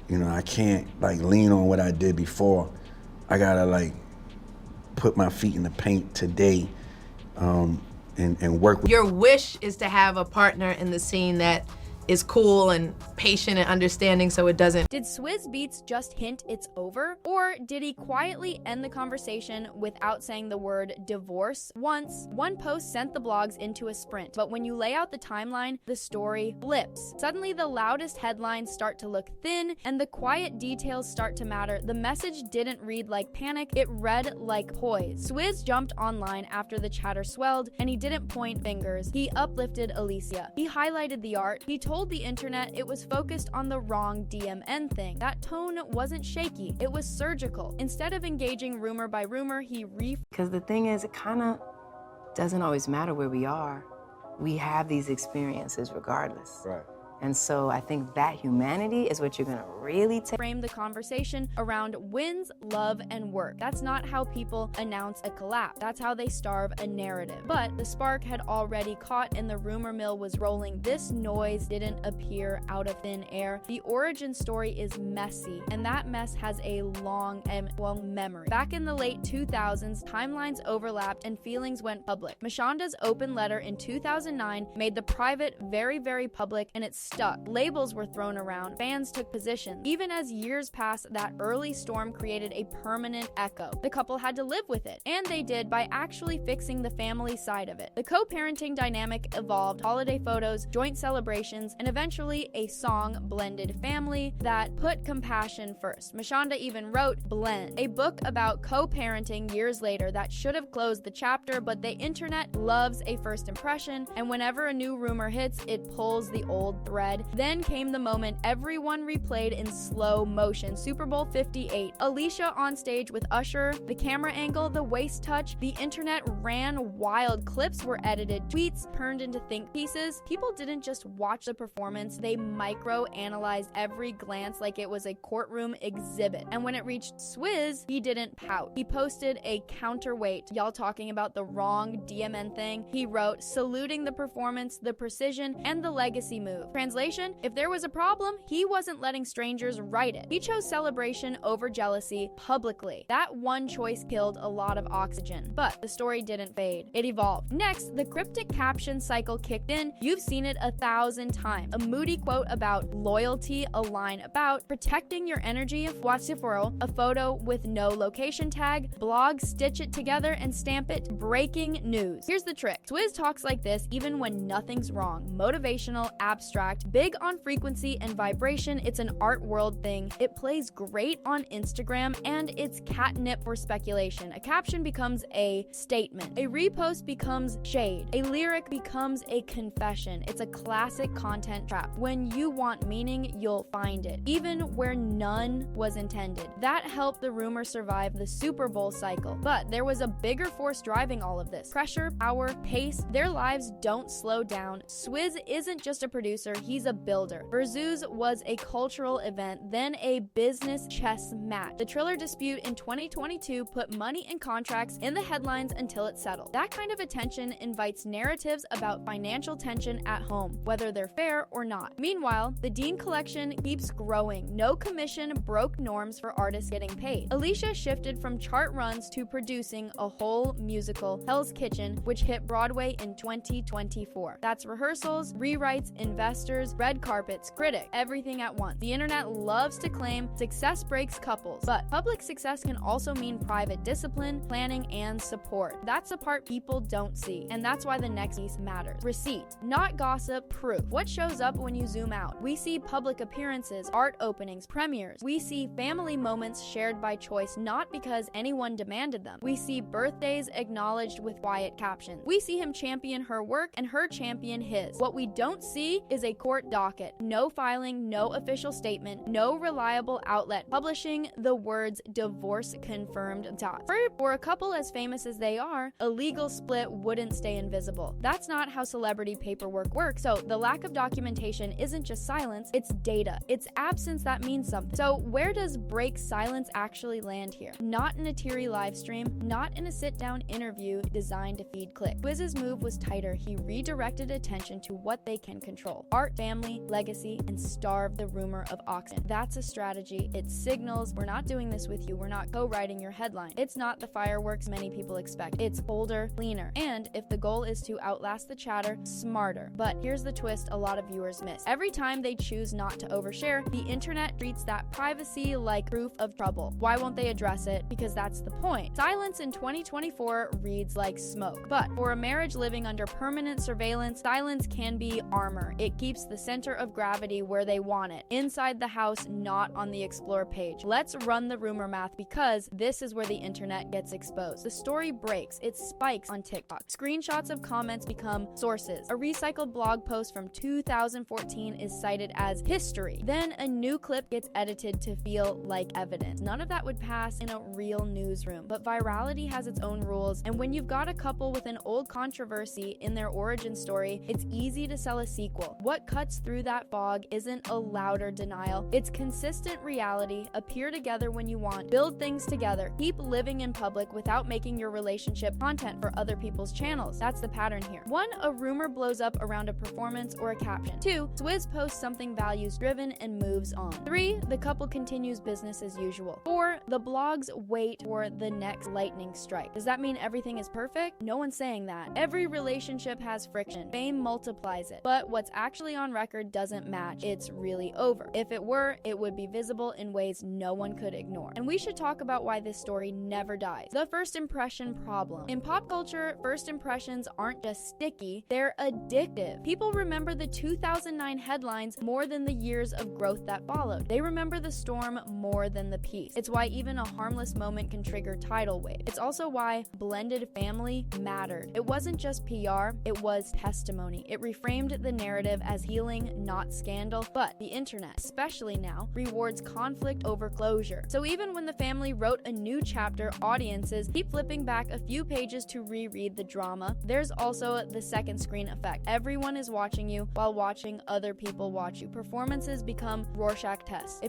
You know, I can't like lean on what I did before. I gotta like put my feet in the paint today and work with. Your wish is to have a partner in the scene that is cool and patient and understanding so it doesn't. Did Swizz Beatz just hint it's over? Or did he quietly end the conversation without saying the word divorce? Once, one post sent the blogs into a sprint, but when you lay out the timeline, the story flips. Suddenly the loudest headlines start to look thin and the quiet details start to matter. The message didn't read like panic, it read like poise. Swizz jumped online after the chatter swelled and he didn't point fingers. He uplifted Alicia. He highlighted the art. He told the internet it was focused on the wrong DMN thing. That tone wasn't shaky, it was surgical. Instead of engaging rumor by rumor, he Because the thing is, it kind of doesn't always matter where we are. We have these experiences regardless. Right. And so I think that humanity is what you're gonna really take. Frame the conversation around wins, love, and work. That's not how people announce a collapse. That's how they starve a narrative. But the spark had already caught and the rumor mill was rolling. This noise didn't appear out of thin air. The origin story is messy, and that mess has a long memory. Back in the late 2000s, timelines overlapped and feelings went public. Mashonda's open letter in 2009 made the private very, very public, and it's stuck. Labels were thrown around. Fans took positions. Even as years passed, that early storm created a permanent echo. The couple had to live with it, and they did by actually fixing the family side of it. The co-parenting dynamic evolved, holiday photos, joint celebrations, and eventually a song, Blended Family, that put compassion first. Mashonda even wrote Blend, a book about co-parenting years later that should have closed the chapter, but the internet loves a first impression, and whenever a new rumor hits, it pulls the old thread. Then came the moment everyone replayed in slow motion. Super Bowl 58. Alicia on stage with Usher, the camera angle, the waist touch, the internet ran wild. Clips were edited, tweets turned into think pieces. People didn't just watch the performance, they micro-analyzed every glance like it was a courtroom exhibit. And when it reached Swizz, he didn't pout. He posted a counterweight. Y'all talking about the wrong DMN thing? He wrote, saluting the performance, the precision, and the legacy move. Translation, if there was a problem, he wasn't letting strangers write it. He chose celebration over jealousy publicly. That one choice killed a lot of oxygen, but the story didn't fade. It evolved. Next, the cryptic caption cycle kicked in. You've seen it 1,000 times. A moody quote about loyalty, a line about protecting your energy, a photo with no location tag, blog, stitch it together and stamp it, breaking news. Here's the trick. Swizz talks like this even when nothing's wrong. Motivational, abstract, big on frequency and vibration. It's an art world thing. It plays great on Instagram and it's catnip for speculation. A caption becomes a statement. A repost becomes shade. A lyric becomes a confession. It's a classic content trap. When you want meaning, you'll find it, even where none was intended. That helped the rumor survive the Super Bowl cycle. But there was a bigger force driving all of this. Pressure, power, pace. Their lives don't slow down. Swizz isn't just a producer, he's a builder. Verzuz was a cultural event, then a business chess match. The Triller dispute in 2022 put money and contracts in the headlines until it settled. That kind of attention invites narratives about financial tension at home, whether they're fair or not. Meanwhile, the Dean collection keeps growing. No commission broke norms for artists getting paid. Alicia shifted from chart runs to producing a whole musical, Hell's Kitchen, which hit Broadway in 2024. That's rehearsals, rewrites, investors, red carpets, critic, everything at once. The internet loves to claim success breaks couples, but public success can also mean private discipline, planning, and support. That's the part people don't see, and that's why the next piece matters. Receipts, not gossip, proof. What shows up when you zoom out? We see public appearances, art openings, premieres. We see family moments shared by choice, not because anyone demanded them. We see birthdays acknowledged with quiet captions. We see him champion her work and her champion his. What we don't see is a court docket. No filing, no official statement, no reliable outlet publishing the words divorce confirmed. For a couple as famous as they are, a legal split wouldn't stay invisible. That's not how celebrity paperwork works. So the lack of documentation isn't just silence, it's data. It's absence that means something. So where does break silence actually land here? Not in a teary live stream, not in a sit-down interview designed to feed clicks. Swizz's move was tighter. He redirected attention to what they can control. Art start family, legacy, and starve the rumor of oxygen. That's a strategy. It signals, we're not doing this with you. We're not co-writing your headline. It's not the fireworks many people expect. It's bolder, cleaner. And if the goal is to outlast the chatter, smarter. But here's the twist a lot of viewers miss. Every time they choose not to overshare, the internet treats that privacy like proof of trouble. Why won't they address it? Because that's the point. Silence in 2024 reads like smoke. But for a marriage living under permanent surveillance, silence can be armor. It keeps the center of gravity where they want it, inside the house, not on the explore page. Let's run the rumor math because this is where the internet gets exposed. The story breaks. It spikes on TikTok. Screenshots of comments become sources. A recycled blog post from 2014 is cited as history. Then a new clip gets edited to feel like evidence. None of that would pass in a real newsroom. But virality has its own rules, and when you've got a couple with an old controversy in their origin story, it's easy to sell a sequel. What cuts through that fog isn't a louder denial. It's consistent reality. Appear together when you want. Build things together. Keep living in public without making your relationship content for other people's channels. That's the pattern here. 1. A rumor blows up around a performance or a caption. 2. Swizz posts something values-driven and moves on. 3. The couple continues business as usual. 4. The blogs wait for the next lightning strike. Does that mean everything is perfect? No one's saying that. Every relationship has friction. Fame multiplies it. But what's actually on record doesn't match. It's really over. If it were, it would be visible in ways no one could ignore. And we should talk about why this story never dies. The first impression problem. In pop culture, first impressions aren't just sticky, they're addictive. People remember the 2009 headlines more than the years of growth that followed. They remember the storm more than the peace. It's why even a harmless moment can trigger tidal wave. It's also why blended family mattered. It wasn't just PR, it was testimony. It reframed the narrative as healing, not scandal. But the internet, especially now, rewards conflict over closure. So even when the family wrote a new chapter, audiences keep flipping back a few pages to reread the drama. There's also the second screen effect. Everyone is watching you while watching other people watch you. Performances become Rorschach tests.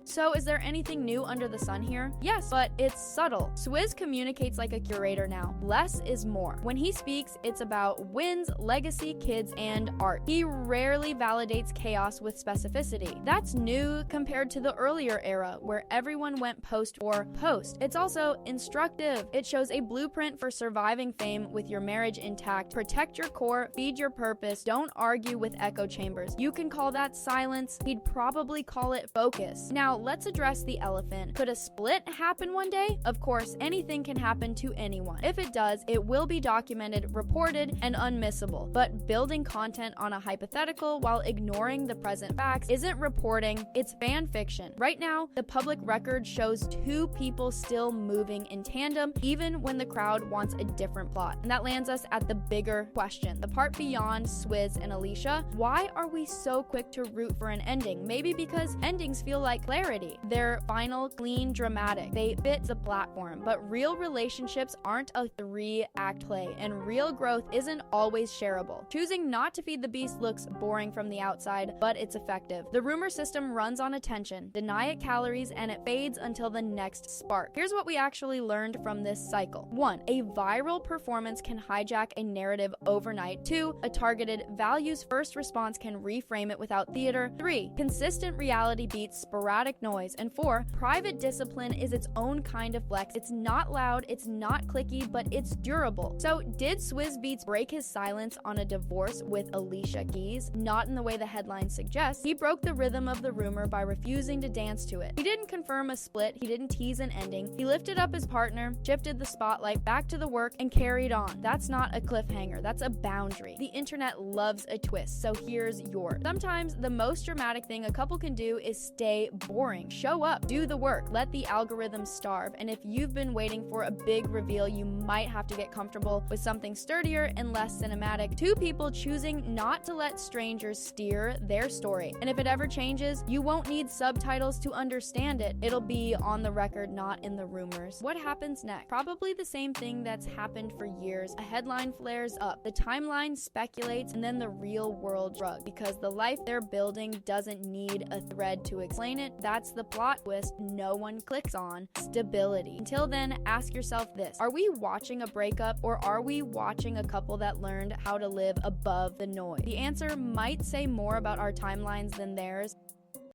So is there anything new under the sun here? Yes, but it's subtle. Swizz communicates like a curator now. Less is more. When he speaks, it's about wins, legacy, kids, and art. He rarely validates chaos with specificity. That's new compared to the earlier era where everyone went post for post. It's also instructive. It shows a blueprint for surviving fame with your marriage intact. Protect your core, feed your purpose, don't argue with echo chambers. You can call that silence. He'd probably call it focus. Now, let's address the elephant. Could a split happen one day? Of course, anything can happen to anyone. If it does, it will be documented, reported, and unmissable. But building content on a hypothetical while ignoring the present facts isn't reporting, it's fan fiction. Right now, the public record shows two people still moving in tandem, even when the crowd wants a different plot. And that lands us at the bigger question, the part beyond Swizz and Alicia. Why are we so quick to root for an ending? Maybe because endings feel like clarity. They're final, clean, dramatic. They fit the platform. But real relationships aren't a 3-act play, and real growth isn't always shareable. Choosing not to feed the beast looks boring from the outside, but it's effective. The rumor system runs on attention. Deny it calories, and it fades until the next spark. Here's what we actually learned from this cycle. 1. A viral performance can hijack a narrative overnight. 2. A targeted values-first response can reframe it without theater. 3. Consistent reality beats sporadic noise. And 4. Private discipline is its own kind of flex. It's not loud, it's not clicky, but it's durable. So did Swizz Beatz break his silence on a divorce with Alicia Keys? Not in the way the headline suggests. He broke the rhythm of the rumor by refusing to dance to it. He didn't confirm a split, he didn't tease an ending. He lifted up his partner, shifted the spotlight back to the work, and carried on. That's not a cliffhanger, that's a boundary. The internet loves a twist, so here's yours. Sometimes the most dramatic thing a couple can do is stay boring. Show up, do the work, let the algorithm starve. And if you've been waiting for a big reveal, you might have to get comfortable with something sturdier and less cinematic. Two people choosing not to let strangers steer their story. And if it ever changes, you won't need subtitles to understand it. It'll be on the record, not in the rumors. What happens next? Probably the same thing that's happened for years. A headline flares up, the timeline speculates, and then the real world shrugs, because the life they're building doesn't need a thread to explain it. That's the plot twist no one clicks on: stability. Until then, ask yourself this: are we watching a breakup, or are we watching a couple that learned how to live above the noise? The answer might might say more about our timelines than theirs,